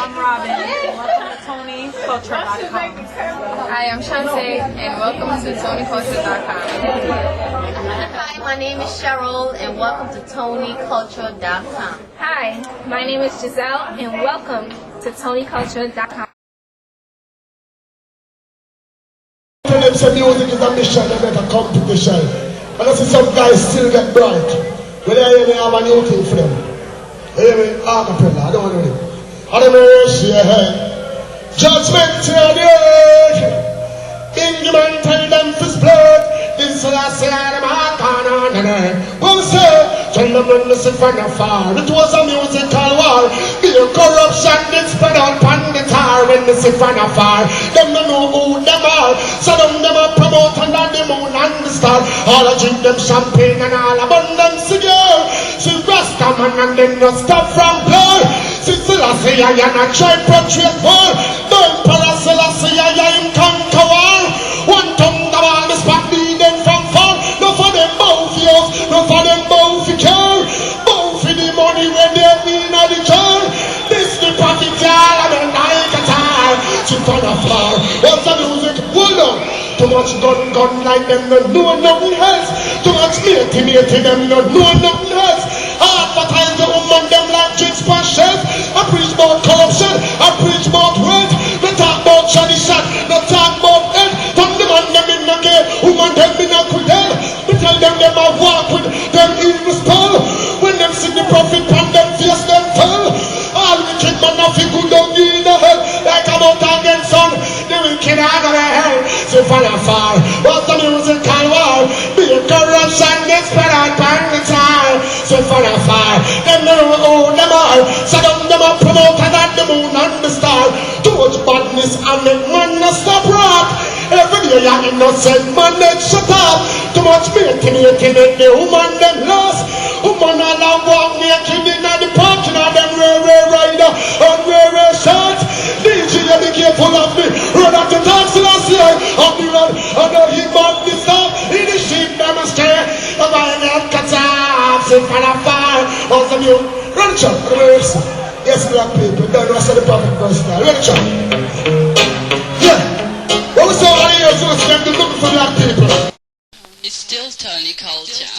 I'm Robin. Welcome to TonyCulture.com. Hi, I'm Shantae, and welcome to TonyCulture.com. Hi, my name is Cheryl, and welcome to TonyCulture.com. Hi, my name is Giselle, and welcome to TonyCulture.com. Tell them say music is a mission and not a competition. And I see some guys still get bright. When I hear me have a new thing for them. I hear me acapella, I don't want to do it. I don't mercy ahead. Judgment to the earth. Big man tell them to split. This is I say I'm a corner. Well say, tell them when they see from afar. It was a musical war. Be a corruption that spread out on the tar when they see from afar. Them don't know who them are. So them a promote under the moon and the star. All I drink them champagne and all abundance again. See Rasta man and them no stop from play. See Selassie I am a try portrait war. No Emperor Selassie I am conquer war. One tongue the wall the spot be them from far. No for them both yours, no for them both care. Both for the money when they're in the car. This the pocket jar and the night guitar. See from afar. What's the music? Hold on. Too much gun like them no know nothing else. Too much matey them no know nothing else. Advertise the woman them like drinks per shelf. I preach about corruption, I preach about wealth. No talk about tradition, no talk about health. Turn them on them in the gay, woman them in a kudel. Me tell them a walk with them evil spell. When them see the prophet and them face them fell. All wicked man of it good down in the hell. Like a mountain against sun, the wicked are gonna hell. So from afar, what's the musical war? Be a corruption, get spread out on the time. So from afar, them know who them are. So them a promoter that the moon and the star. Too much badness and make man not stop rock. Every day you're innocent man that shut up. Too much making make the woman them lost. Woman all a walk naked in the parking of them railway rider and railway shot. DJ you be careful of me. Run up the taxi last year on the road. I know he bought this stuff. In the sheep them a stare. The man them cuts off. Sit from afar. What's the new? Run the chop. Yes, black people. Don't know the prophet verse now. Run the chop. Yeah. What was all the years was them looking for black people? It's still Tony Culture.